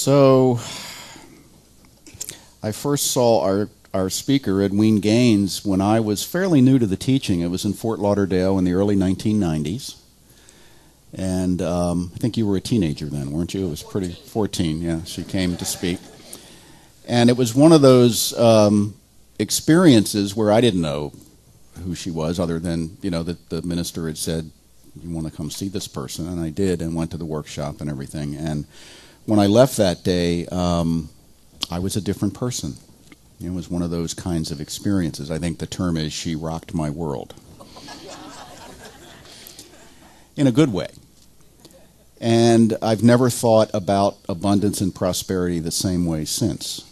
So I first saw our speaker, Edwene Gaines, when I was fairly new to the teaching. It was in Fort Lauderdale in the early 1990s. And I think you were a teenager then, weren't you? It was pretty, 14, yeah, she came to speak. And it was one of those experiences where I didn't know who she was, other than, that the minister had said, you want to come see this person? And I did, and went to the workshop and everything. And when I left that day, I was a different person. It was one of those kinds of experiences. I think the term is, she rocked my world. In a good way. And I've never thought about abundance and prosperity the same way since.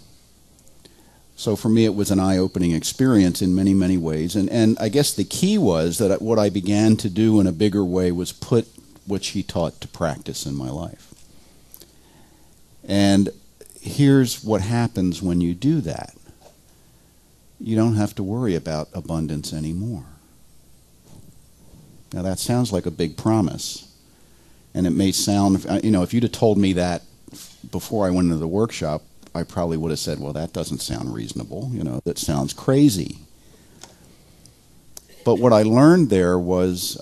So for me, it was an eye-opening experience in many, many ways. And I guess the key was that what I began to do in a bigger way was put what she taught to practice in my life. And here's what happens when you do that. You don't have to worry about abundance anymore. Now that sounds like a big promise. And it may sound, if you'd have told me that before I went into the workshop, I probably would have said, well, that doesn't sound reasonable. That sounds crazy. But what I learned there was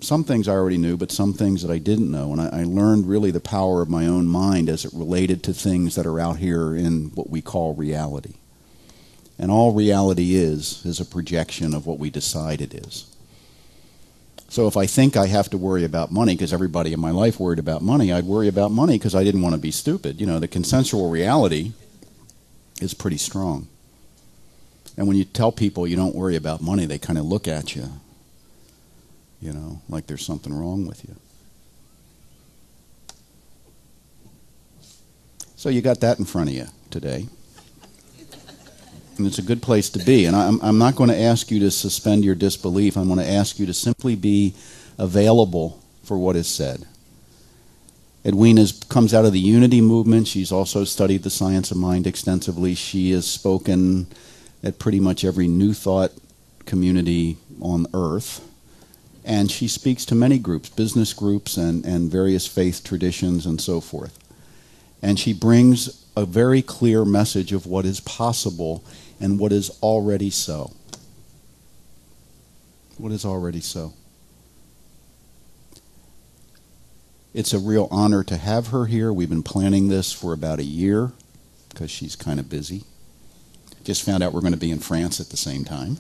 some things I already knew, but some things that I didn't know. And I learned really the power of my own mind as it related to things that are out here in what we call reality. And all reality is a projection of what we decide it is. So if I think I have to worry about money because everybody in my life worried about money, I'd worry about money because I didn't want to be stupid. The consensual reality is pretty strong. And when you tell people you don't worry about money, they kind of look at you, like there's something wrong with you. So you got that in front of you today. And it's a good place to be. And I'm not going to ask you to suspend your disbelief. I'm going to ask you to simply be available for what is said. Edwene comes out of the Unity movement. She's also studied the science of mind extensively. She has spoken at pretty much every New Thought community on earth. And she speaks to many groups, business groups and various faith traditions and so forth. And she brings a very clear message of what is possible and what is already so. What is already so. It's a real honor to have her here. We've been planning this for about a year because she's kind of busy. Just found out we're going to be in France at the same time.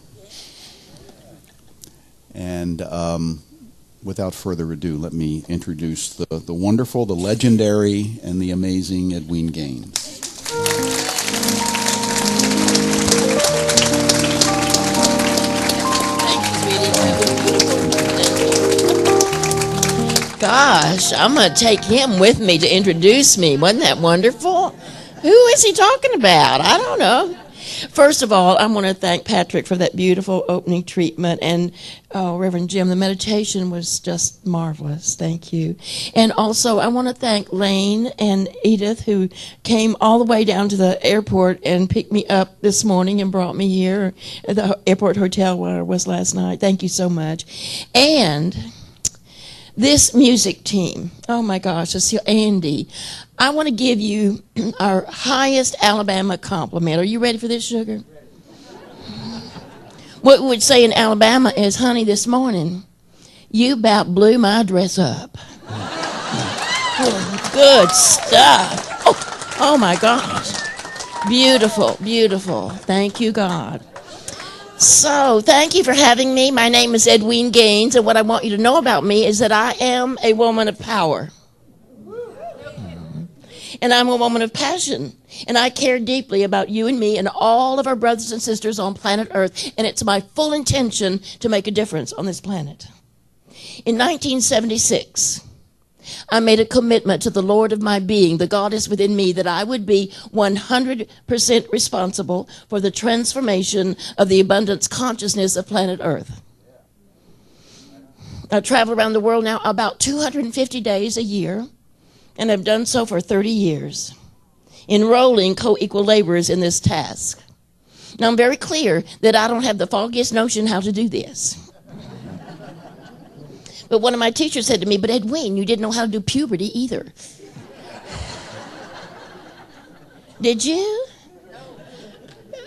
And without further ado, let me introduce the wonderful, the legendary, and the amazing Edwene Gaines. Gosh, I'm going to take him with me to introduce me. Wasn't that wonderful? Who is he talking about? I don't know. First of all, I want to thank Patrick for that beautiful opening treatment. And Reverend Jim, the meditation was just marvelous. Thank you. And also, I want to thank Lane and Edith, who came all the way down to the airport and picked me up this morning and brought me here at the airport hotel where I was last night. Thank you so much. And this music team, oh my gosh, Andy, I want to give you our highest Alabama compliment. Are you ready for this, sugar? What we would say in Alabama is, honey, this morning, you about blew my dress up. Good stuff. Oh my gosh. Beautiful, beautiful. Thank you, God. So, thank you for having me. My name is Edwene Gaines, and what I want you to know about me is that I am a woman of power. And I'm a woman of passion. And I care deeply about you and me and all of our brothers and sisters on planet Earth, and it's my full intention to make a difference on this planet. In 1976, I made a commitment to the Lord of my being, the goddess within me, that I would be 100% responsible for the transformation of the abundance consciousness of planet Earth. I travel around the world now about 250 days a year, and I've done so for 30 years, enrolling co-equal laborers in this task. Now, I'm very clear that I don't have the foggiest notion how to do this. But one of my teachers said to me, but Edwene, you didn't know how to do puberty either. Did you?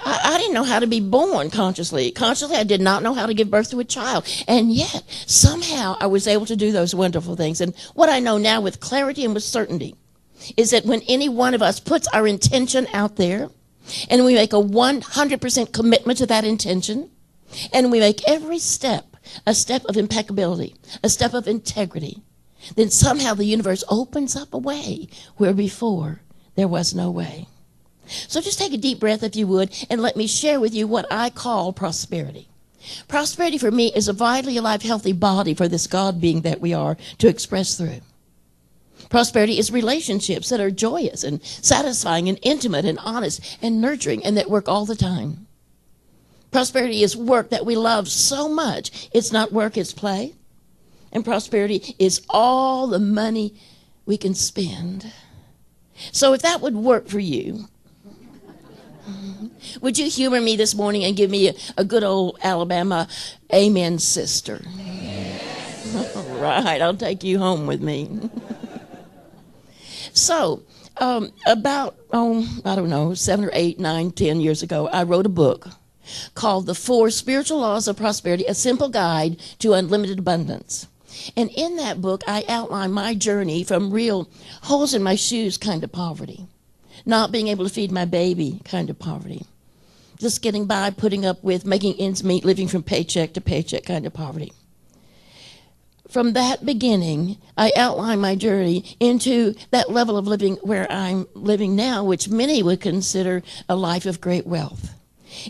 I didn't know how to be born consciously. Consciously, I did not know how to give birth to a child. And yet, somehow, I was able to do those wonderful things. And what I know now with clarity and with certainty is that when any one of us puts our intention out there, and we make a 100% commitment to that intention, and we make every step a step of impeccability, a step of integrity, then somehow the universe opens up a way where before there was no way. So just take a deep breath, if you would, and let me share with you what I call prosperity. Prosperity for me is a vitally alive, healthy body for this God being that we are to express through. Prosperity is relationships that are joyous and satisfying and intimate and honest and nurturing and that work all the time. Prosperity is work that we love so much. It's not work, it's play. And prosperity is all the money we can spend. So if that would work for you, would you humor me this morning and give me a good old Alabama amen, sister? Yes. All right, I'll take you home with me. So, about, I don't know, 7 or 8, 9, 10 years ago, I wrote a book called The 4 Spiritual Laws of Prosperity, A Simple Guide to Unlimited Abundance. And in that book, I outline my journey from real holes in my shoes kind of poverty, not being able to feed my baby kind of poverty, just getting by, putting up with, making ends meet, living from paycheck to paycheck kind of poverty. From that beginning, I outlined my journey into that level of living where I'm living now, which many would consider a life of great wealth.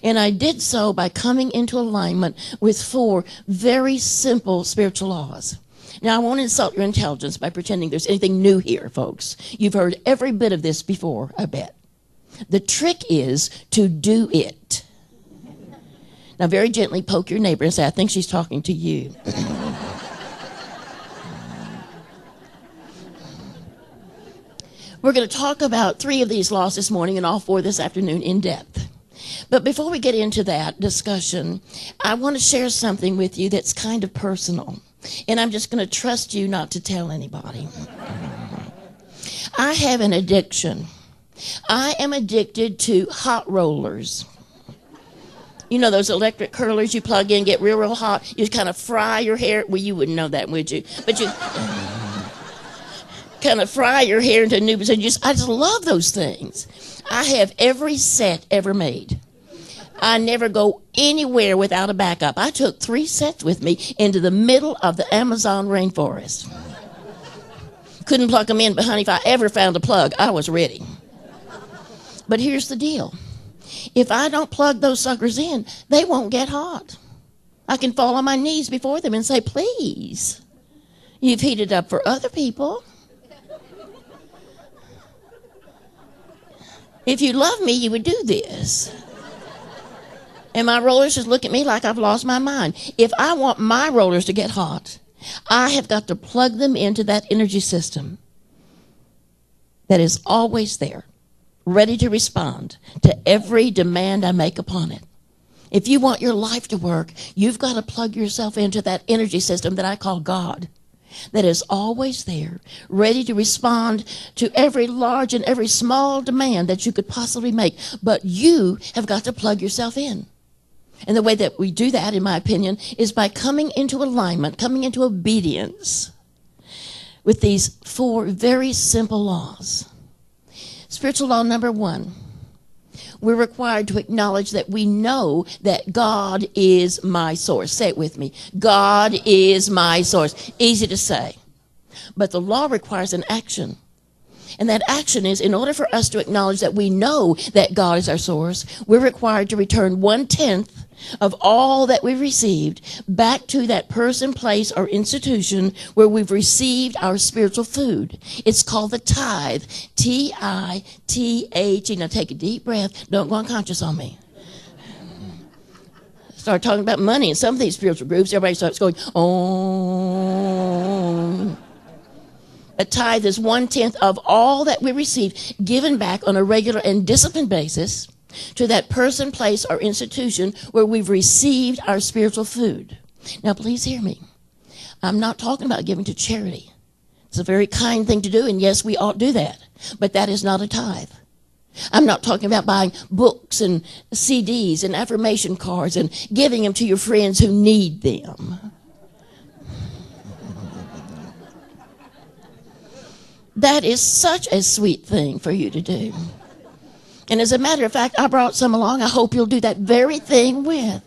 And I did so by coming into alignment with 4 very simple spiritual laws. Now, I won't insult your intelligence by pretending there's anything new here, folks. You've heard every bit of this before, I bet. The trick is to do it. Now, very gently poke your neighbor and say, I think she's talking to you. We're going to talk about 3 of these laws this morning and all 4 this afternoon in depth. But before we get into that discussion, I want to share something with you that's kind of personal. And I'm just going to trust you not to tell anybody. I have an addiction. I am addicted to hot rollers. You know those electric curlers you plug in, get real, real hot? You kind of fry your hair. Well, you wouldn't know that, would you? But you kind of fry your hair into new position. I just love those things. I have every set ever made. I never go anywhere without a backup. I took 3 sets with me into the middle of the Amazon rainforest. Couldn't plug them in, but honey, if I ever found a plug, I was ready. But here's the deal. If I don't plug those suckers in, they won't get hot. I can fall on my knees before them and say, please, you've heated up for other people. If you love me, you would do this. And my rollers just look at me like I've lost my mind. If I want my rollers to get hot, I have got to plug them into that energy system that is always there, ready to respond to every demand I make upon it. If you want your life to work, you've got to plug yourself into that energy system that I call God, that is always there, ready to respond to every large and every small demand that you could possibly make. But you have got to plug yourself in. And the way that we do that, in my opinion, is by coming into alignment, coming into obedience with these 4 very simple laws. Spiritual law number 1. We're required to acknowledge that we know that God is my source. Say it with me. God is my source. Easy to say. But the law requires an action. And that action is, in order for us to acknowledge that we know that God is our source, we're required to return 1/10 of all that we've received back to that person, place, or institution where we've received our spiritual food. It's called the tithe. T-I-T-H-E. Now take a deep breath. Don't go unconscious on me. Start talking about money in some of these spiritual groups. Everybody starts going, oh. A tithe is 1/10 of all that we receive, given back on a regular and disciplined basis to that person, place, or institution where we've received our spiritual food. Now, please hear me. I'm not talking about giving to charity. It's a very kind thing to do, and yes, we ought to do that. But that is not a tithe. I'm not talking about buying books and CDs and affirmation cards and giving them to your friends who need them. That is such a sweet thing for you to do. And as a matter of fact, I brought some along I hope you'll do that very thing with.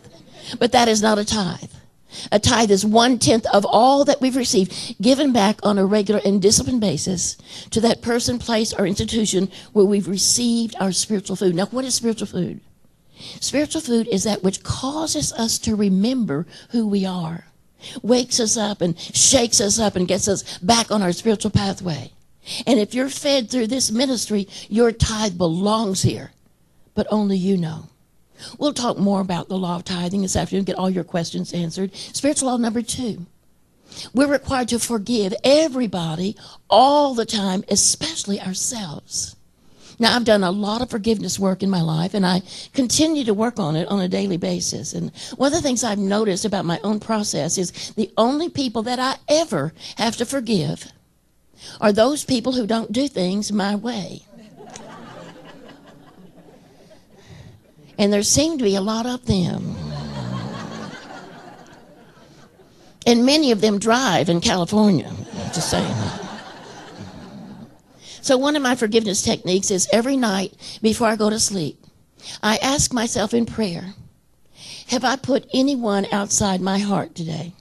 But that is not a tithe. A tithe is 1/10 of all that we've received, given back on a regular and disciplined basis to that person, place, or institution where we've received our spiritual food. Now, what is spiritual food? Spiritual food is that which causes us to remember who we are, wakes us up and shakes us up and gets us back on our spiritual pathway. And if you're fed through this ministry, your tithe belongs here, but only you know. We'll talk more about the law of tithing this afternoon, get all your questions answered. Spiritual law number 2. We're required to forgive everybody all the time, especially ourselves. Now, I've done a lot of forgiveness work in my life, and I continue to work on it on a daily basis. And one of the things I've noticed about my own process is the only people that I ever have to forgive are those people who don't do things my way. And there seem to be a lot of them. And many of them drive in California. Just saying. So one of my forgiveness techniques is every night before I go to sleep, I ask myself in prayer, have I put anyone outside my heart today?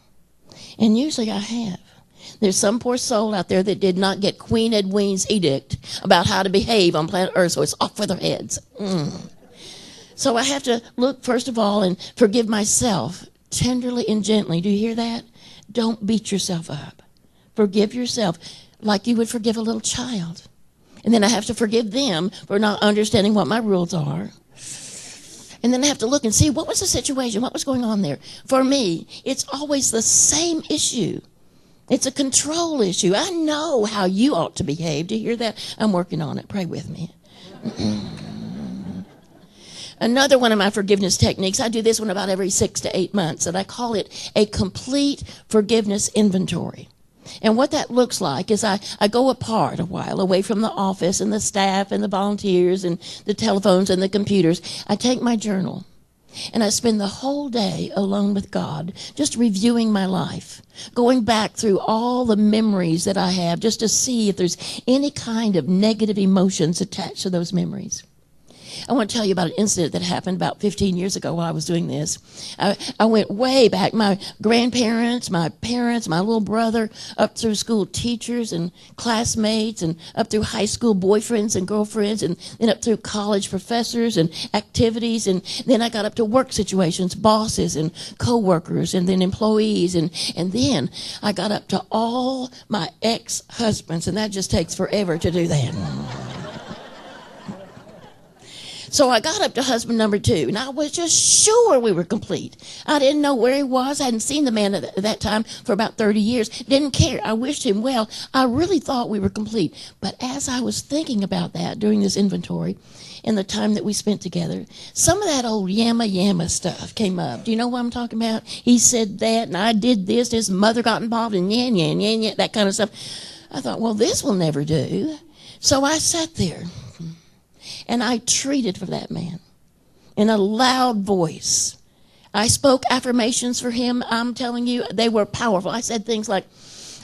And usually I have. There's some poor soul out there that did not get Queen Edwina's edict about how to behave on planet Earth, so it's off with their heads. So I have to look, first of all, and forgive myself tenderly and gently. Do you hear that? Don't beat yourself up. Forgive yourself like you would forgive a little child. And then I have to forgive them for not understanding what my rules are. And then I have to look and see what was the situation, what was going on there. For me, it's always the same issue. It's a control issue. I know how you ought to behave. Do you hear that? I'm working on it. Pray with me. Another one of my forgiveness techniques, I do this one about every 6 to 8 months, and I call it a complete forgiveness inventory. And what that looks like is I go apart a while, away from the office and the staff and the volunteers and the telephones and the computers. I take my journal, and I spend the whole day alone with God, just reviewing my life, going back through all the memories that I have just to see if there's any kind of negative emotions attached to those memories. I want to tell you about an incident that happened about 15 years ago while I was doing this. I went way back. My grandparents, my parents, my little brother, up through school teachers and classmates, and up through high school boyfriends and girlfriends, and then up through college professors and activities. And then I got up to work situations, bosses and co-workers, and then employees. And then I got up to all my ex-husbands, and that just takes forever to do that. So I got up to husband number 2, and I was just sure we were complete. I didn't know where he was. I hadn't seen the man at that time for about 30 years. Didn't care. I wished him well. I really thought we were complete. But as I was thinking about that during this inventory and the time that we spent together, some of that old yamma stuff came up. Do you know what I'm talking about? He said that, and I did this. His mother got involved in that kind of stuff. I thought, well, this will never do. So I sat there. And I treated for that man in a loud voice. I spoke affirmations for him. I'm telling you, they were powerful. I said things like,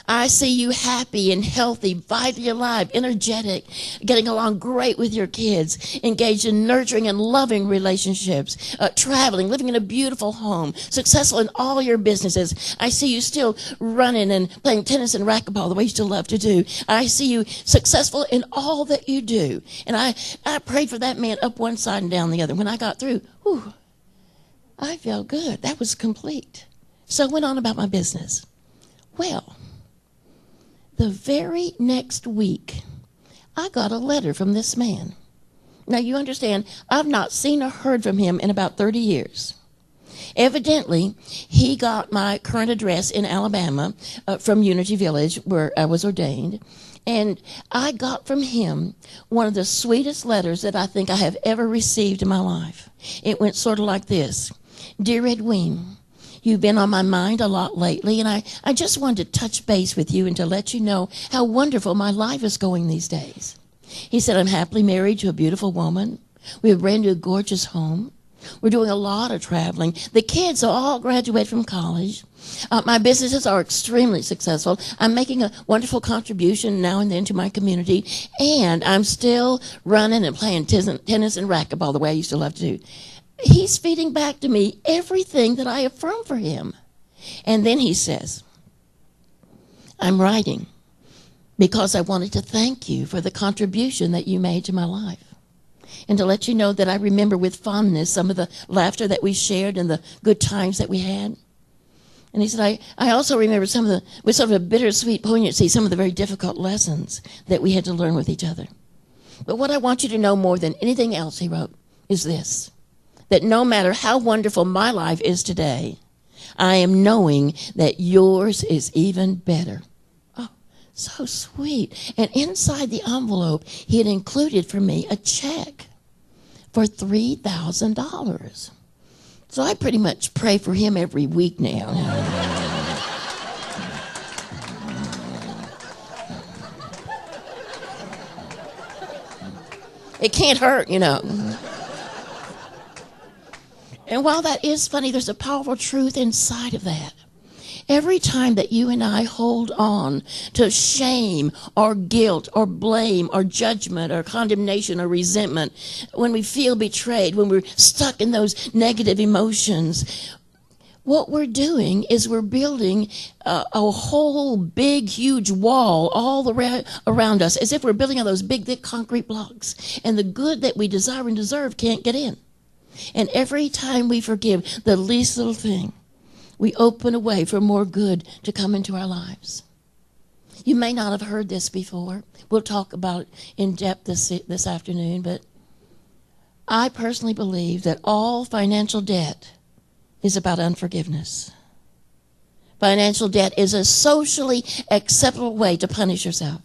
I see you happy and healthy, vitally alive, energetic, getting along great with your kids, engaged in nurturing and loving relationships, traveling, living in a beautiful home, successful in all your businesses. I see you still running and playing tennis and racquetball the way you still love to do. I see you successful in all that you do. And I prayed for that man up one side and down the other. When I got through, I felt good. That was complete. So I went on about my business. Well, the very next week, I got a letter from this man. Now, you understand, I've not seen or heard from him in about 30 years. Evidently, he got my current address in Alabama from Unity Village, where I was ordained. And I got from him one of the sweetest letters that I think I have ever received in my life. It went sort of like this. Dear Edwina, you've been on my mind a lot lately, and I just wanted to touch base with you and to let you know how wonderful my life is going these days. He said, I'm happily married to a beautiful woman. We have a brand new gorgeous home. We're doing a lot of traveling. The kids all graduate from college. My businesses are extremely successful. I'm making a wonderful contribution now and then to my community, and I'm still running and playing tennis and racquetball the way I used to love to do. He's feeding back to me everything that I affirm for him. And then he says, I'm writing because I wanted to thank you for the contribution that you made to my life, and to let you know that I remember with fondness some of the laughter that we shared and the good times that we had. And he said, I also remember with sort of a bittersweet poignancy, some of the very difficult lessons that we had to learn with each other. But what I want you to know more than anything else, he wrote, is this, that no matter how wonderful my life is today, I am knowing that yours is even better. Oh, so sweet. And inside the envelope, he had included for me a check for $3,000. So I pretty much pray for him every week now. It can't hurt, you know. And while that is funny, there's a powerful truth inside of that. Every time that you and I hold on to shame or guilt or blame or judgment or condemnation or resentment, when we feel betrayed, when we're stuck in those negative emotions, what we're doing is we're building a whole big, huge wall all around us, as if we're building on those big, thick concrete blocks. And the good that we desire and deserve can't get in. And every time we forgive the least little thing, we open a way for more good to come into our lives. You may not have heard this before. We'll talk about it in depth this afternoon, but I personally believe that all financial debt is about unforgiveness. Financial debt is a socially acceptable way to punish yourself.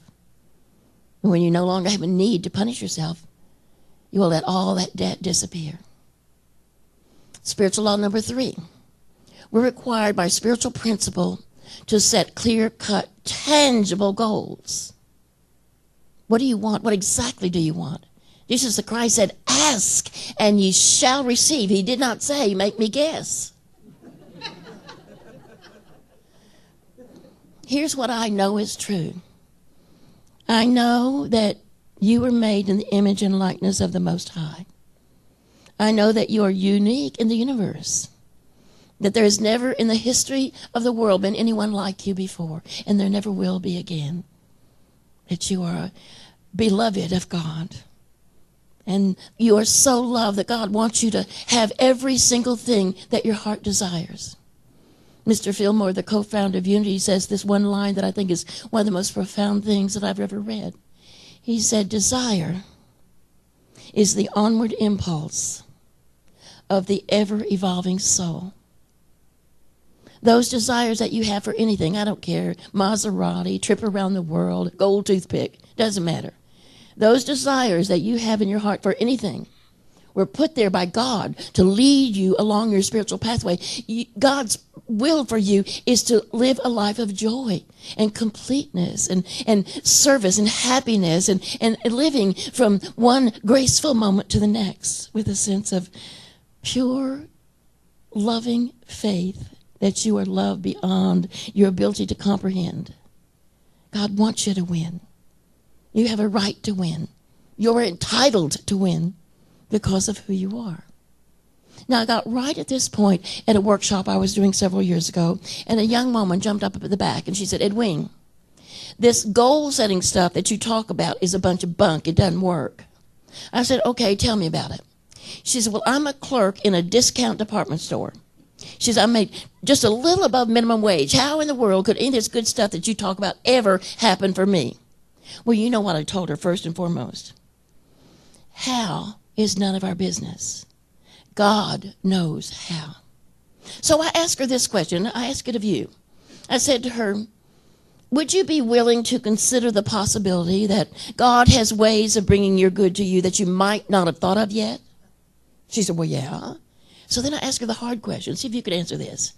And when you no longer have a need to punish yourself, you will let all that debt disappear. Spiritual law number 3. We're required by spiritual principle to set clear-cut, tangible goals. What do you want? What exactly do you want? Jesus the Christ said, ask and ye shall receive. He did not say, make me guess. Here's what I know is true. I know that you were made in the image and likeness of the Most High. I know that you are unique in the universe, that there has never in the history of the world been anyone like you before, and there never will be again, that you are beloved of God. And you are so loved that God wants you to have every single thing that your heart desires. Mr. Fillmore, the co-founder of Unity, says this one line that I think is one of the most profound things that I've ever read. He said, desire is the onward impulse of the ever-evolving soul. Those desires that you have for anything, I don't care, Maserati, trip around the world, gold toothpick, doesn't matter. Those desires that you have in your heart for anything were put there by God to lead you along your spiritual pathway. God's will for you is to live a life of joy and completeness and service and happiness and living from one graceful moment to the next with a sense of pure, loving faith that you are loved beyond your ability to comprehend. God wants you to win. You have a right to win. You're entitled to win because of who you are. Now, I got right at this point at a workshop I was doing several years ago, and a young woman jumped up at the back, and she said, Edwene, this goal-setting stuff that you talk about is a bunch of bunk. It doesn't work. I said, okay, tell me about it. She said, well, I'm a clerk in a discount department store. She said, I made just a little above minimum wage. How in the world could any of this good stuff that you talk about ever happen for me? Well, you know what I told her first and foremost. How is none of our business. God knows how. So I asked her this question. I asked it of you. I said to her, would you be willing to consider the possibility that God has ways of bringing your good to you that you might not have thought of yet? She said, well, yeah. So then I asked her the hard question. See if you could answer this.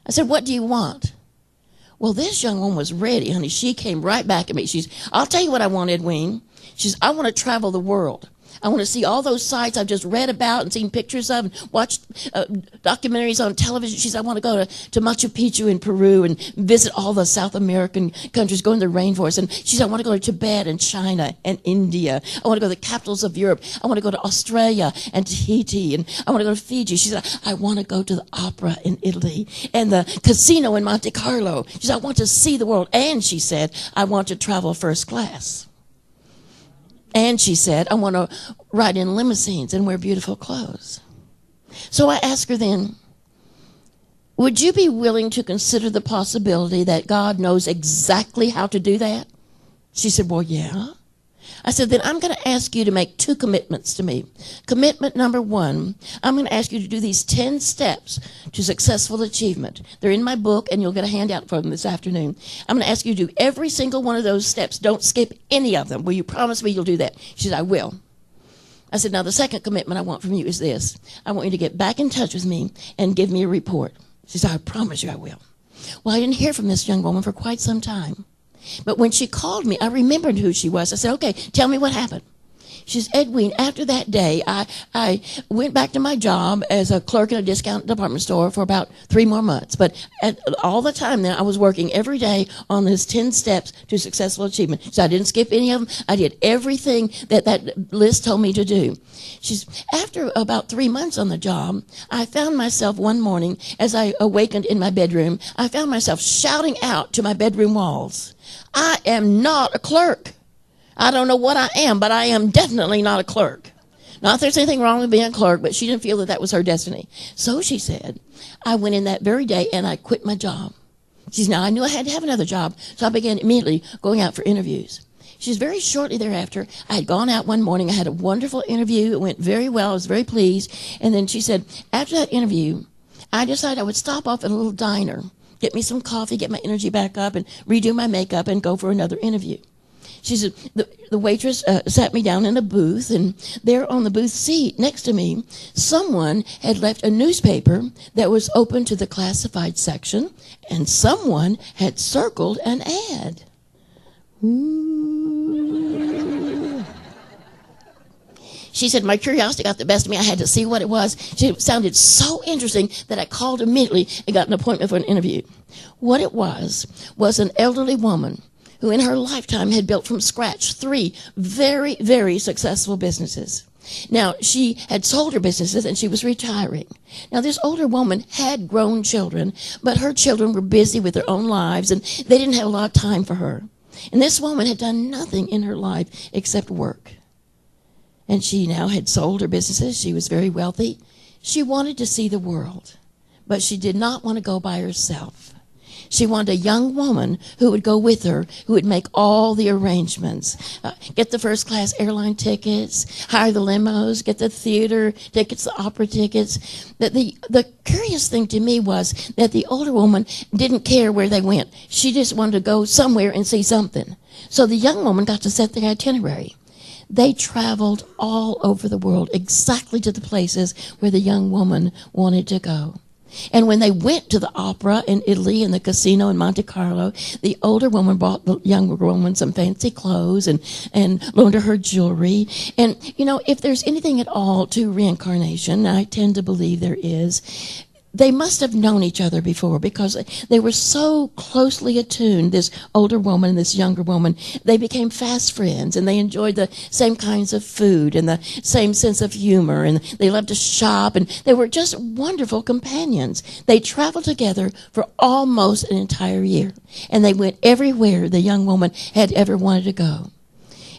I said, what do you want? Well, this young woman was ready, honey. She came right back at me. I'll tell you what I want, Edwene. I want to travel the world. I want to see all those sites I've just read about and seen pictures of and watched documentaries on television. I want to go to Machu Picchu in Peru and visit all the South American countries, go in the rainforest. And I want to go to Tibet and China and India. I want to go to the capitals of Europe. I want to go to Australia and Tahiti. And I want to go to Fiji. She said, I want to go to the opera in Italy and the casino in Monte Carlo. She said, I want to see the world. And she said, I want to travel first class. And she said, I want to ride in limousines and wear beautiful clothes. So I asked her then, would you be willing to consider the possibility that God knows exactly how to do that? She said, well, yeah. I said, then I'm going to ask you to make 2 commitments to me. Commitment number 1, I'm going to ask you to do these 10 steps to successful achievement. They're in my book, and you'll get a handout from them this afternoon. I'm going to ask you to do every single one of those steps. Don't skip any of them. Will you promise me you'll do that? She said, I will. I said, now the second commitment I want from you is this. I want you to get back in touch with me and give me a report. She said, I promise you I will. Well, I didn't hear from this young woman for quite some time. But when she called me, I remembered who she was. I said, okay, tell me what happened. She says, Edwene, after that day, I went back to my job as a clerk in a discount department store for about 3 more months. But all the time then, I was working every day on this 10 steps to successful achievement. So I didn't skip any of them. I did everything that list told me to do. After about 3 months on the job, I found myself one morning, as I awakened in my bedroom, I found myself shouting out to my bedroom walls, I am not a clerk. I don't know what I am, but I am definitely not a clerk. Not that there's anything wrong with being a clerk, but she didn't feel that was her destiny. So she said, I went in that very day and I quit my job. She said, now I knew I had to have another job, so I began immediately going out for interviews. She says, very shortly thereafter, I had gone out one morning. I had a wonderful interview. It went very well. I was very pleased. And then she said, after that interview, I decided I would stop off at a little diner, get me some coffee, get my energy back up, and redo my makeup and go for another interview. She said, the waitress sat me down in a booth, and there on the booth seat next to me, someone had left a newspaper that was open to the classified section, and someone had circled an ad. Ooh. She said, my curiosity got the best of me. I had to see what it was. It sounded so interesting that I called immediately and got an appointment for an interview. What it was an elderly woman who in her lifetime had built from scratch 3 very, very successful businesses. Now, she had sold her businesses and she was retiring. Now, this older woman had grown children, but her children were busy with their own lives and they didn't have a lot of time for her. And this woman had done nothing in her life except work. And she now had sold her businesses. She was very wealthy. She wanted to see the world, but she did not want to go by herself. She wanted a young woman who would go with her, who would make all the arrangements, get the first-class airline tickets, hire the limos, get the theater tickets, the opera tickets. The curious thing to me was that the older woman didn't care where they went. She just wanted to go somewhere and see something. So the young woman got to set the itinerary. They traveled all over the world, exactly to the places where the young woman wanted to go. And when they went to the opera in Italy and the casino in Monte Carlo, the older woman bought the younger woman some fancy clothes and loaned her jewelry. And, you know, if there's anything at all to reincarnation, I tend to believe there is, they must have known each other before because they were so closely attuned, this older woman and this younger woman. They became fast friends, and they enjoyed the same kinds of food and the same sense of humor, and they loved to shop, and they were just wonderful companions. They traveled together for almost an entire year, and they went everywhere the young woman had ever wanted to go.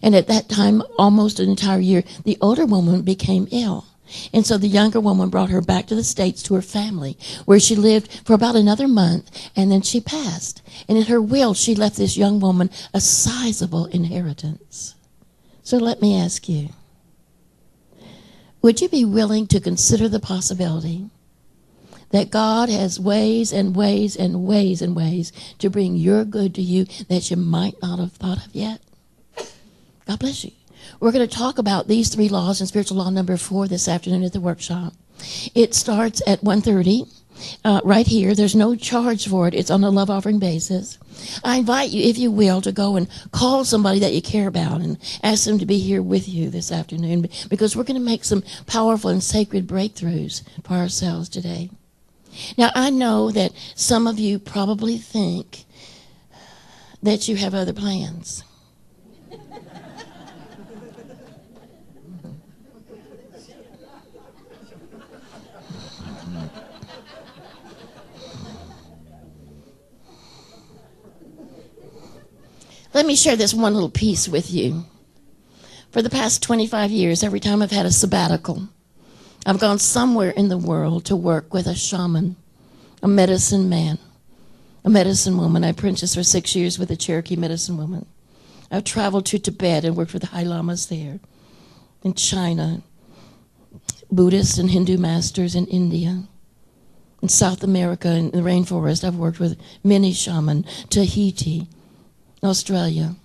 And at that time, almost an entire year, the older woman became ill. And so the younger woman brought her back to the States to her family, where she lived for about another month, and then she passed. And in her will, she left this young woman a sizable inheritance. So let me ask you, would you be willing to consider the possibility that God has ways and ways and ways and ways to bring your good to you that you might not have thought of yet? God bless you. We're going to talk about these 3 laws in spiritual law number 4 this afternoon at the workshop. It starts at 1:30, right here. There's no charge for it. It's on a love offering basis. I invite you, if you will, to go and call somebody that you care about and ask them to be here with you this afternoon, because we're going to make some powerful and sacred breakthroughs for ourselves today. Now, I know that some of you probably think that you have other plans. Let me share this one little piece with you. For the past 25 years, every time I've had a sabbatical, I've gone somewhere in the world to work with a shaman, a medicine man, a medicine woman. I apprenticed for 6 years with a Cherokee medicine woman. I've traveled to Tibet and worked with the High Lamas there, in China, Buddhist and Hindu masters in India. In South America, in the rainforest, I've worked with many shaman, Tahiti, Australia,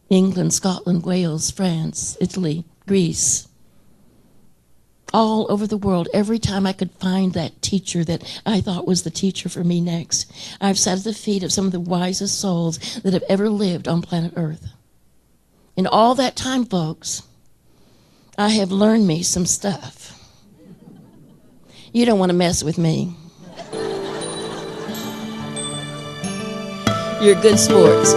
England, Scotland, Wales, France, Italy, Greece, all over the world. Every time I could find that teacher that I thought was the teacher for me next, I've sat at the feet of some of the wisest souls that have ever lived on planet Earth. In all that time, folks, I have learned me some stuff. You don't want to mess with me. You're good sports.